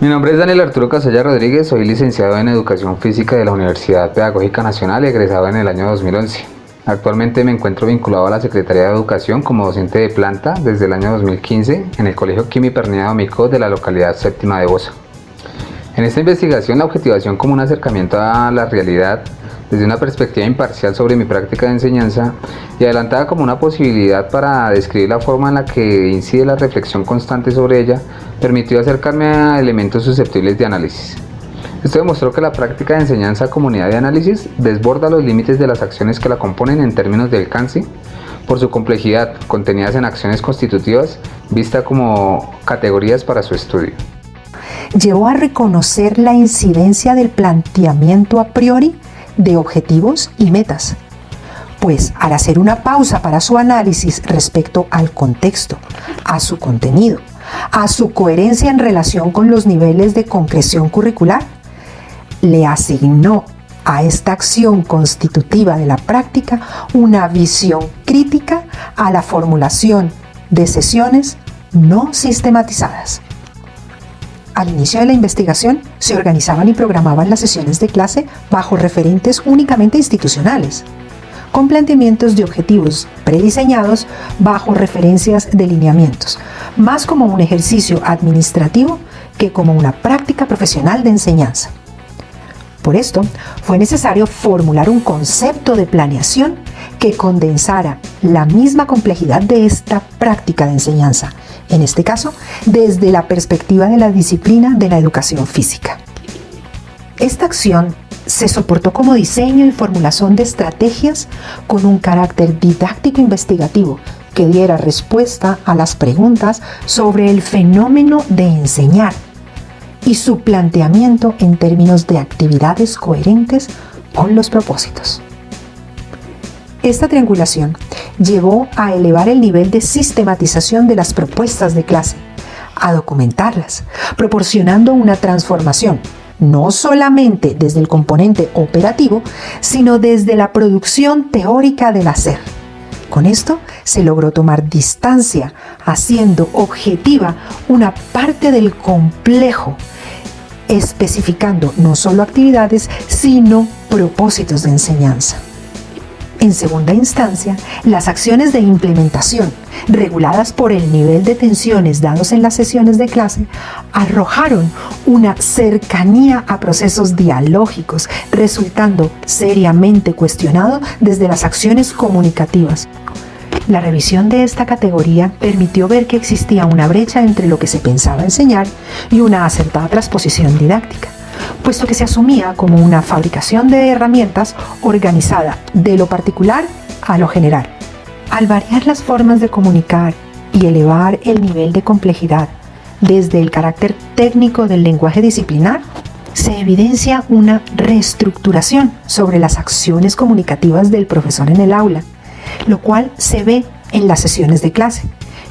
Mi nombre es Daniel Arturo Casella Rodríguez, soy licenciado en Educación Física de la Universidad Pedagógica Nacional y egresado en el año 2011. Actualmente me encuentro vinculado a la Secretaría de Educación como docente de planta desde el año 2015 en el Colegio Quimi Pernilla Domico de la localidad séptima de Bosa. En esta investigación, la objetivación como un acercamiento a la realidad desde una perspectiva imparcial sobre mi práctica de enseñanza y adelantada como una posibilidad para describir la forma en la que incide la reflexión constante sobre ella, permitió acercarme a elementos susceptibles de análisis. Esto demostró que la práctica de enseñanza comunidad de análisis desborda los límites de las acciones que la componen en términos de alcance, por su complejidad, contenidas en acciones constitutivas, vista como categorías para su estudio. Llevó a reconocer la incidencia del planteamiento a priori de objetivos y metas, pues al hacer una pausa para su análisis respecto al contexto, a su contenido, a su coherencia en relación con los niveles de concreción curricular, le asignó a esta acción constitutiva de la práctica una visión crítica a la formulación de sesiones no sistematizadas. Al inicio de la investigación, se organizaban y programaban las sesiones de clase bajo referentes únicamente institucionales, con planteamientos de objetivos prediseñados bajo referencias de lineamientos, más como un ejercicio administrativo que como una práctica profesional de enseñanza. Por esto, fue necesario formular un concepto de planeación que condensara la misma complejidad de esta práctica de enseñanza, en este caso, desde la perspectiva de la disciplina de la educación física. Esta acción se soportó como diseño y formulación de estrategias con un carácter didáctico investigativo que diera respuesta a las preguntas sobre el fenómeno de enseñar y su planteamiento en términos de actividades coherentes con los propósitos. Esta triangulación llevó a elevar el nivel de sistematización de las propuestas de clase, a documentarlas, proporcionando una transformación, no solamente desde el componente operativo, sino desde la producción teórica del hacer. Con esto se logró tomar distancia, haciendo objetiva una parte del complejo, especificando no solo actividades, sino propósitos de enseñanza. En segunda instancia, las acciones de implementación, reguladas por el nivel de tensiones dados en las sesiones de clase, arrojaron una cercanía a procesos dialógicos, resultando seriamente cuestionado desde las acciones comunicativas. La revisión de esta categoría permitió ver que existía una brecha entre lo que se pensaba enseñar y una acertada transposición didáctica, puesto que se asumía como una fabricación de herramientas organizada de lo particular a lo general. Al variar las formas de comunicar y elevar el nivel de complejidad desde el carácter técnico del lenguaje disciplinar, se evidencia una reestructuración sobre las acciones comunicativas del profesor en el aula, lo cual se ve en las sesiones de clase,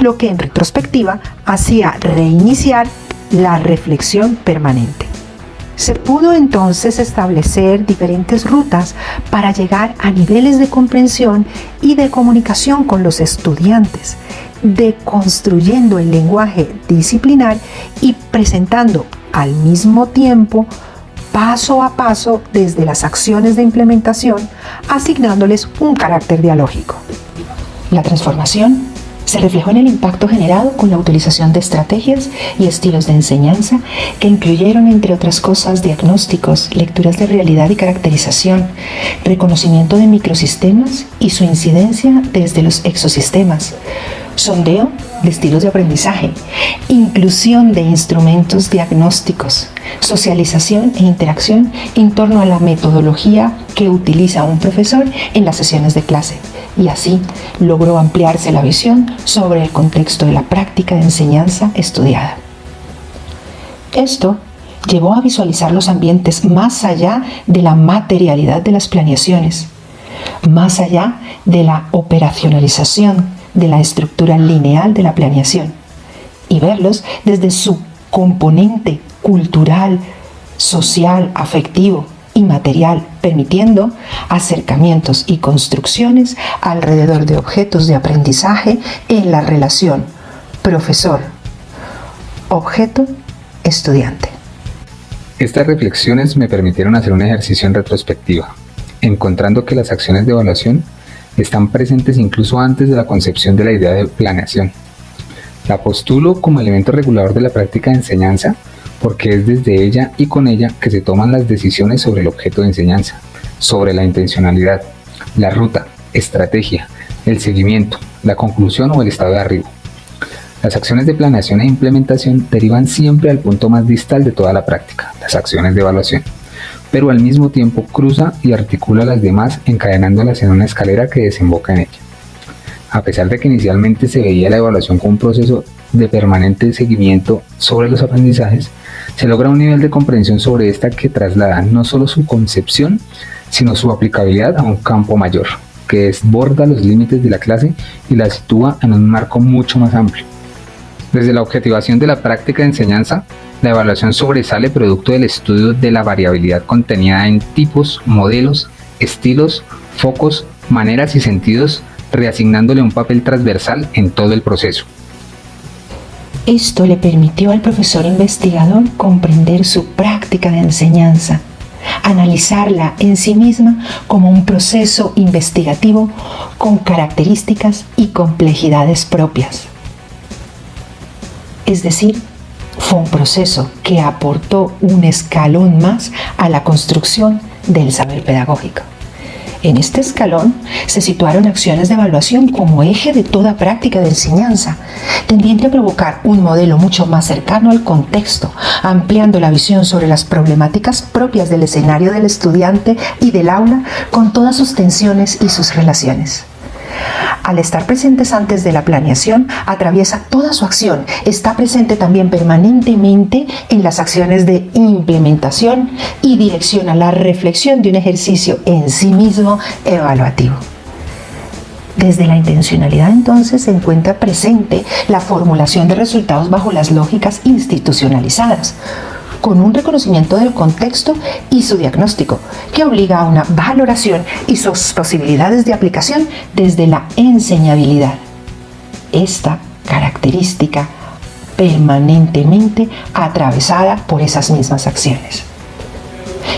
lo que en retrospectiva hacía reiniciar la reflexión permanente. Se pudo entonces establecer diferentes rutas para llegar a niveles de comprensión y de comunicación con los estudiantes, deconstruyendo el lenguaje disciplinar y presentando al mismo tiempo, paso a paso, desde las acciones de implementación, asignándoles un carácter dialógico. La transformación se reflejó en el impacto generado con la utilización de estrategias y estilos de enseñanza que incluyeron, entre otras cosas, diagnósticos, lecturas de realidad y caracterización, reconocimiento de microsistemas y su incidencia desde los exosistemas, sondeo de estilos de aprendizaje, inclusión de instrumentos diagnósticos, socialización e interacción en torno a la metodología que utiliza un profesor en las sesiones de clase, y así logró ampliarse la visión sobre el contexto de la práctica de enseñanza estudiada. Esto llevó a visualizar los ambientes más allá de la materialidad de las planeaciones, más allá de la operacionalización de la estructura lineal de la planeación, y verlos desde su componente cultural, social, afectivo y material, permitiendo acercamientos y construcciones alrededor de objetos de aprendizaje en la relación profesor, objeto, estudiante. Estas reflexiones me permitieron hacer un ejercicio en retrospectiva, encontrando que las acciones de evaluación están presentes incluso antes de la concepción de la idea de planeación. La postulo como elemento regulador de la práctica de enseñanza porque es desde ella y con ella que se toman las decisiones sobre el objeto de enseñanza, sobre la intencionalidad, la ruta, estrategia, el seguimiento, la conclusión o el estado de arribo. Las acciones de planeación e implementación derivan siempre al punto más distal de toda la práctica, las acciones de evaluación, pero al mismo tiempo cruza y articula las demás encadenándolas en una escalera que desemboca en ella. A pesar de que inicialmente se veía la evaluación como un proceso de permanente seguimiento sobre los aprendizajes, se logra un nivel de comprensión sobre esta que traslada no solo su concepción, sino su aplicabilidad a un campo mayor, que desborda los límites de la clase y la sitúa en un marco mucho más amplio. Desde la objetivación de la práctica de enseñanza, la evaluación sobresale producto del estudio de la variabilidad contenida en tipos, modelos, estilos, focos, maneras y sentidos, reasignándole un papel transversal en todo el proceso. Esto le permitió al profesor investigador comprender su práctica de enseñanza, analizarla en sí misma como un proceso investigativo con características y complejidades propias. Es decir, fue un proceso que aportó un escalón más a la construcción del saber pedagógico. En este escalón se situaron acciones de evaluación como eje de toda práctica de enseñanza, tendiente a provocar un modelo mucho más cercano al contexto, ampliando la visión sobre las problemáticas propias del escenario del estudiante y del aula con todas sus tensiones y sus relaciones. Al estar presentes antes de la planeación, atraviesa toda su acción. Está presente también permanentemente en las acciones de implementación y direcciona la reflexión de un ejercicio en sí mismo evaluativo. Desde la intencionalidad, entonces, se encuentra presente la formulación de resultados bajo las lógicas institucionalizadas, con un reconocimiento del contexto y su diagnóstico, que obliga a una valoración y sus posibilidades de aplicación desde la enseñabilidad. Esta característica permanentemente atravesada por esas mismas acciones.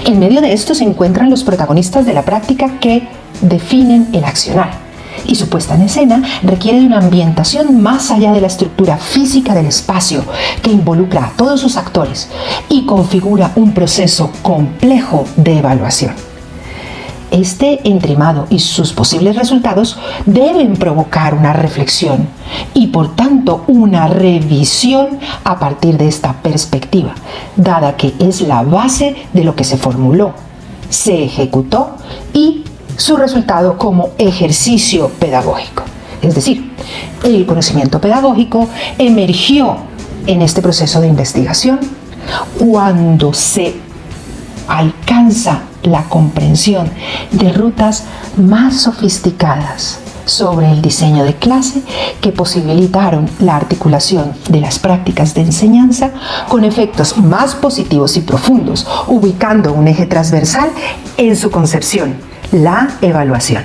En medio de esto se encuentran los protagonistas de la práctica que definen el accionar, y su puesta en escena requiere de una ambientación más allá de la estructura física del espacio que involucra a todos sus actores y configura un proceso complejo de evaluación. Este entramado y sus posibles resultados deben provocar una reflexión y por tanto una revisión a partir de esta perspectiva, dada que es la base de lo que se formuló, se ejecutó y su resultado como ejercicio pedagógico. Es decir, el conocimiento pedagógico emergió en este proceso de investigación cuando se alcanza la comprensión de rutas más sofisticadas sobre el diseño de clase que posibilitaron la articulación de las prácticas de enseñanza con efectos más positivos y profundos, ubicando un eje transversal en su concepción: la evaluación.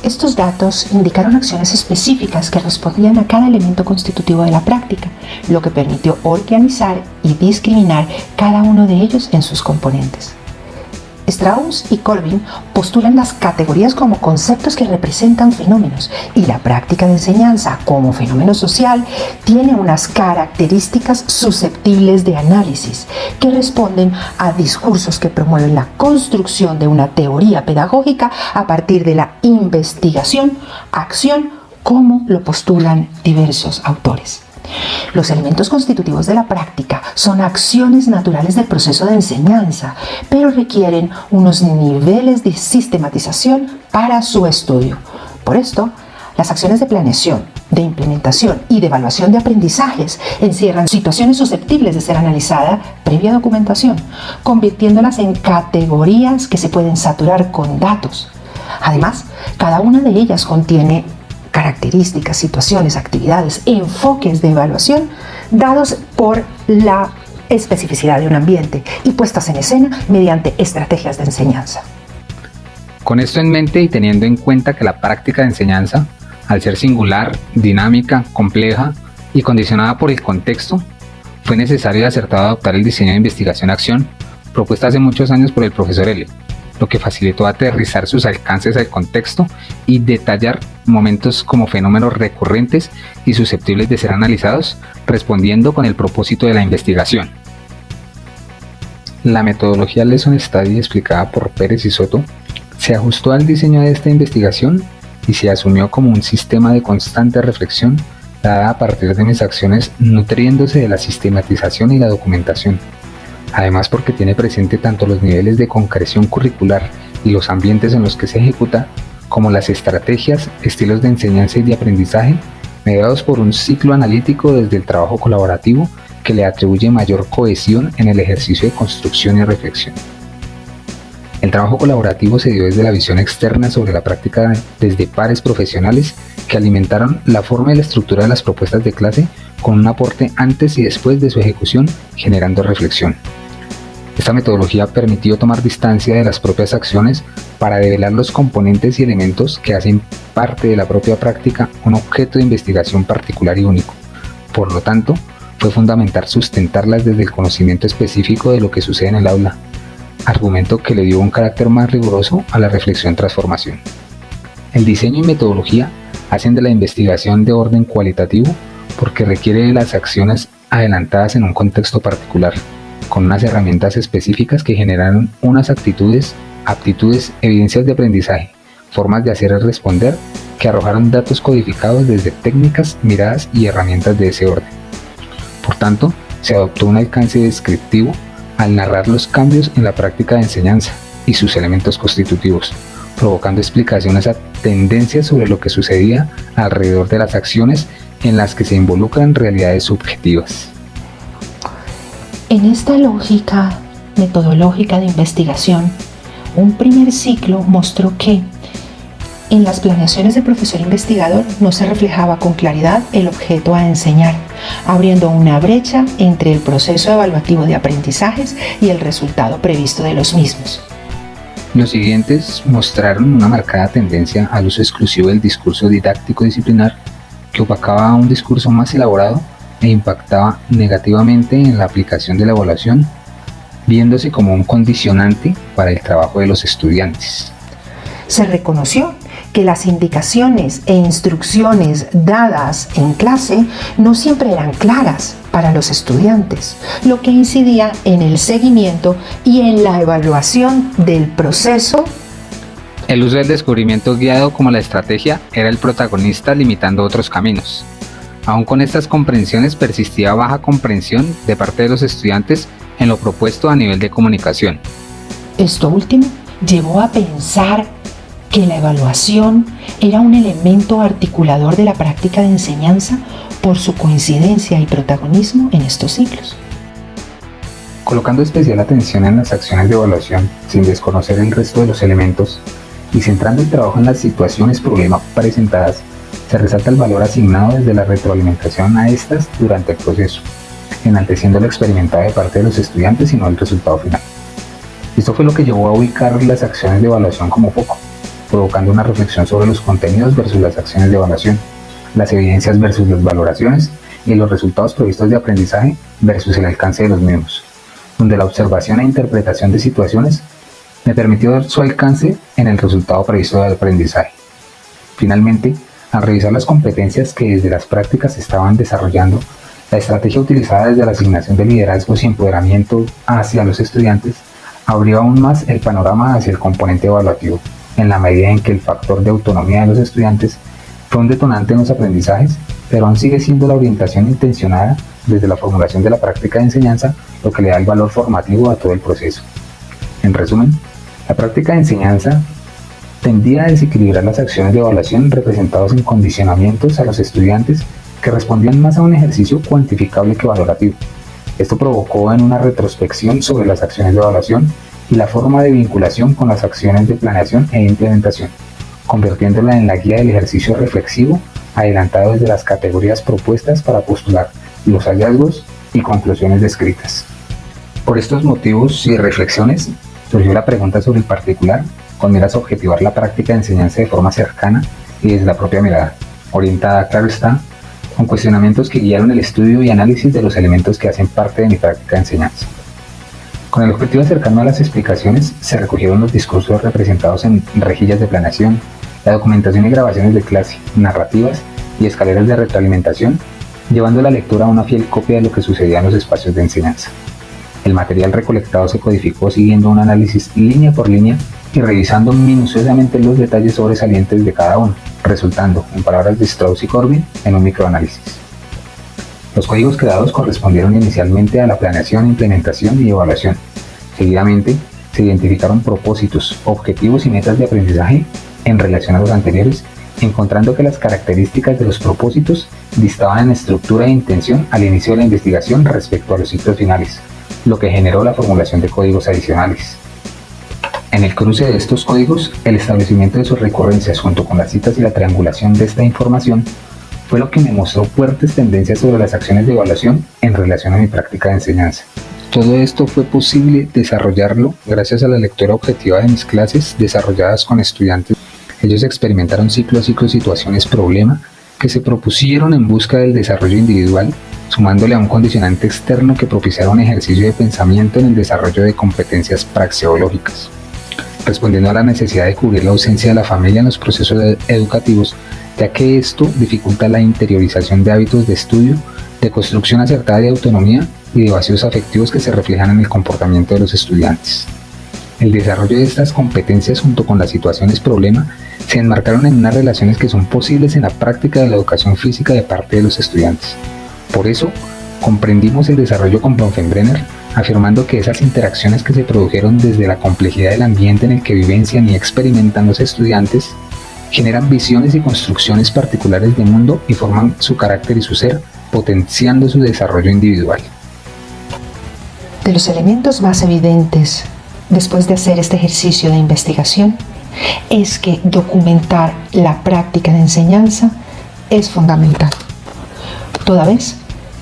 Estos datos indicaron acciones específicas que respondían a cada elemento constitutivo de la práctica, lo que permitió organizar y discriminar cada uno de ellos en sus componentes. Strauss y Corbin postulan las categorías como conceptos que representan fenómenos y la práctica de enseñanza como fenómeno social tiene unas características susceptibles de análisis que responden a discursos que promueven la construcción de una teoría pedagógica a partir de la investigación, acción, como lo postulan diversos autores. Los elementos constitutivos de la práctica son acciones naturales del proceso de enseñanza, pero requieren unos niveles de sistematización para su estudio. Por esto, las acciones de planeación, de implementación y de evaluación de aprendizajes encierran situaciones susceptibles de ser analizadas previa documentación, convirtiéndolas en categorías que se pueden saturar con datos. Además, cada una de ellas contiene características, situaciones, actividades, enfoques de evaluación dados por la especificidad de un ambiente y puestas en escena mediante estrategias de enseñanza. Con esto en mente y teniendo en cuenta que la práctica de enseñanza, al ser singular, dinámica, compleja y condicionada por el contexto, fue necesario y acertado adoptar el diseño de investigación-acción propuesta hace muchos años por el profesor L., lo que facilitó aterrizar sus alcances al contexto y detallar momentos como fenómenos recurrentes y susceptibles de ser analizados, respondiendo con el propósito de la investigación. La metodología Lesson Study explicada por Pérez y Soto se ajustó al diseño de esta investigación y se asumió como un sistema de constante reflexión dada a partir de mis acciones nutriéndose de la sistematización y la documentación. Además, porque tiene presente tanto los niveles de concreción curricular y los ambientes en los que se ejecuta, como las estrategias, estilos de enseñanza y de aprendizaje, mediados por un ciclo analítico desde el trabajo colaborativo que le atribuye mayor cohesión en el ejercicio de construcción y reflexión. El trabajo colaborativo se dio desde la visión externa sobre la práctica desde pares profesionales que alimentaron la forma y la estructura de las propuestas de clase con un aporte antes y después de su ejecución, generando reflexión. Esta metodología permitió tomar distancia de las propias acciones para develar los componentes y elementos que hacen parte de la propia práctica un objeto de investigación particular y único. Por lo tanto, fue fundamental sustentarlas desde el conocimiento específico de lo que sucede en el aula, argumento que le dio un carácter más riguroso a la reflexión-transformación. El diseño y metodología hacen de la investigación de orden cualitativo porque requiere de las acciones adelantadas en un contexto particular, con unas herramientas específicas que generaron unas actitudes, aptitudes, evidencias de aprendizaje, formas de hacer y responder que arrojaron datos codificados desde técnicas, miradas y herramientas de ese orden. Por tanto, se adoptó un alcance descriptivo al narrar los cambios en la práctica de enseñanza y sus elementos constitutivos, provocando explicaciones a tendencias sobre lo que sucedía alrededor de las acciones en las que se involucran realidades subjetivas. En esta lógica metodológica de investigación, un primer ciclo mostró que en las planeaciones del profesor investigador no se reflejaba con claridad el objeto a enseñar, abriendo una brecha entre el proceso evaluativo de aprendizajes y el resultado previsto de los mismos. Los siguientes mostraron una marcada tendencia al uso exclusivo del discurso didáctico disciplinar que opacaba un discurso más elaborado e impactaba negativamente en la aplicación de la evaluación, viéndose como un condicionante para el trabajo de los estudiantes. Se reconoció que las indicaciones e instrucciones dadas en clase no siempre eran claras para los estudiantes, lo que incidía en el seguimiento y en la evaluación del proceso. El uso del descubrimiento guiado como la estrategia era el protagonista, limitando otros caminos. Aún con estas comprensiones persistía baja comprensión de parte de los estudiantes en lo propuesto a nivel de comunicación. Esto último llevó a pensar que la evaluación era un elemento articulador de la práctica de enseñanza por su coincidencia y protagonismo en estos ciclos. Colocando especial atención en las acciones de evaluación sin desconocer el resto de los elementos y centrando el trabajo en las situaciones problema presentadas, se resalta el valor asignado desde la retroalimentación a estas durante el proceso, enalteciendo lo experimentado de parte de los estudiantes y no el resultado final. Esto fue lo que llevó a ubicar las acciones de evaluación como foco, provocando una reflexión sobre los contenidos versus las acciones de evaluación, las evidencias versus las valoraciones y los resultados previstos de aprendizaje versus el alcance de los mismos, donde la observación e interpretación de situaciones me permitió ver su alcance en el resultado previsto del aprendizaje. Finalmente, al revisar las competencias que desde las prácticas se estaban desarrollando, la estrategia utilizada desde la asignación de liderazgos y empoderamiento hacia los estudiantes abrió aún más el panorama hacia el componente evaluativo, en la medida en que el factor de autonomía de los estudiantes fue un detonante en los aprendizajes, pero aún sigue siendo la orientación intencionada desde la formulación de la práctica de enseñanza lo que le da el valor formativo a todo el proceso. En resumen, la práctica de enseñanza tendía a desequilibrar las acciones de evaluación representadas en condicionamientos a los estudiantes que respondían más a un ejercicio cuantificable que valorativo. Esto provocó en una retrospección sobre las acciones de evaluación y la forma de vinculación con las acciones de planeación e implementación, convirtiéndola en la guía del ejercicio reflexivo adelantado desde las categorías propuestas para postular los hallazgos y conclusiones descritas. Por estos motivos y reflexiones surgió la pregunta sobre el particular con miras a objetivar la práctica de enseñanza de forma cercana y desde la propia mirada, orientada, claro está, con cuestionamientos que guiaron el estudio y análisis de los elementos que hacen parte de mi práctica de enseñanza. Con el objetivo de acercarme a las explicaciones, se recogieron los discursos representados en rejillas de planeación, la documentación y grabaciones de clase, narrativas y escaleras de retroalimentación, llevando la lectura a una fiel copia de lo que sucedía en los espacios de enseñanza. El material recolectado se codificó siguiendo un análisis línea por línea y revisando minuciosamente los detalles sobresalientes de cada uno, resultando, en palabras de Strauss y Corbin, en un microanálisis. Los códigos creados correspondieron inicialmente a la planeación, implementación y evaluación. Seguidamente, se identificaron propósitos, objetivos y metas de aprendizaje en relación a los anteriores, encontrando que las características de los propósitos distaban en estructura e intención al inicio de la investigación respecto a los ciclos finales, lo que generó la formulación de códigos adicionales. En el cruce de estos códigos, el establecimiento de sus recurrencias junto con las citas y la triangulación de esta información fue lo que me mostró fuertes tendencias sobre las acciones de evaluación en relación a mi práctica de enseñanza. Todo esto fue posible desarrollarlo gracias a la lectura objetiva de mis clases desarrolladas con estudiantes. Ellos experimentaron ciclo a ciclo situaciones problema que se propusieron en busca del desarrollo individual, sumándole a un condicionante externo que propiciara un ejercicio de pensamiento en el desarrollo de competencias praxeológicas. Respondiendo a la necesidad de cubrir la ausencia de la familia en los procesos educativos, ya que esto dificulta la interiorización de hábitos de estudio, de construcción acertada de autonomía y de vacíos afectivos que se reflejan en el comportamiento de los estudiantes. El desarrollo de estas competencias junto con las situaciones problema se enmarcaron en unas relaciones que son posibles en la práctica de la educación física de parte de los estudiantes. Por eso, comprendimos el desarrollo con Bronfenbrenner, afirmando que esas interacciones que se produjeron desde la complejidad del ambiente en el que vivencian y experimentan los estudiantes generan visiones y construcciones particulares de mundo y forman su carácter y su ser, potenciando su desarrollo individual. De los elementos más evidentes después de hacer este ejercicio de investigación es que documentar la práctica de enseñanza es fundamental, toda vez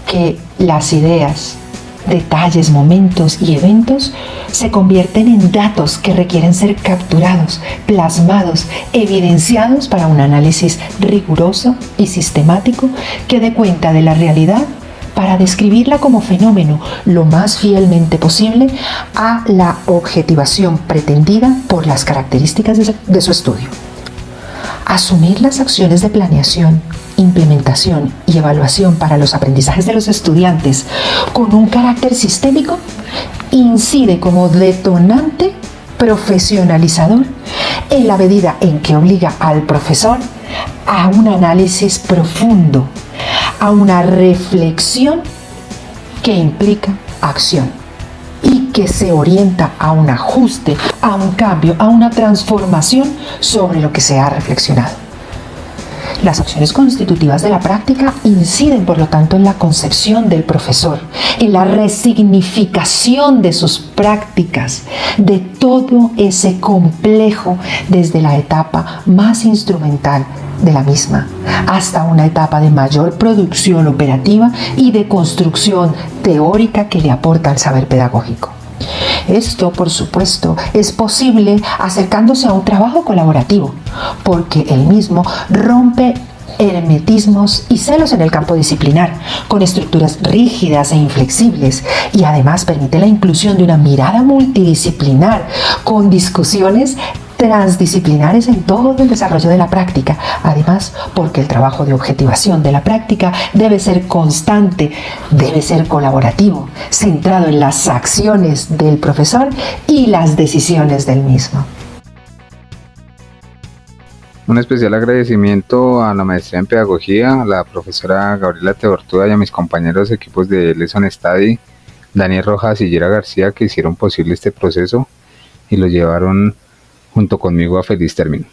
que las ideas, detalles, momentos y eventos se convierten en datos que requieren ser capturados, plasmados, evidenciados para un análisis riguroso y sistemático que dé cuenta de la realidad para describirla como fenómeno lo más fielmente posible a la objetivación pretendida por las características de su estudio. Asumir las acciones de planeación, implementación y evaluación para los aprendizajes de los estudiantes con un carácter sistémico incide como detonante profesionalizador en la medida en que obliga al profesor a un análisis profundo, a una reflexión que implica acción y que se orienta a un ajuste, a un cambio, a una transformación sobre lo que se ha reflexionado. Las acciones constitutivas de la práctica inciden, por lo tanto, en la concepción del profesor, en la resignificación de sus prácticas, de todo ese complejo desde la etapa más instrumental de la misma hasta una etapa de mayor producción operativa y de construcción teórica que le aporta al saber pedagógico. Esto, por supuesto, es posible acercándose a un trabajo colaborativo, porque el mismo rompe hermetismos y celos en el campo disciplinar, con estructuras rígidas e inflexibles, y además permite la inclusión de una mirada multidisciplinar, con discusiones transdisciplinares en todo el desarrollo de la práctica. Además, porque el trabajo de objetivación de la práctica debe ser constante, debe ser colaborativo, centrado en las acciones del profesor y las decisiones del mismo. Un especial agradecimiento a la maestría en pedagogía, a la profesora Gabriela Teortúa y a mis compañeros equipos de Lesson Study, Daniel Rojas y Yera García, que hicieron posible este proceso y lo llevaron junto conmigo a feliz término.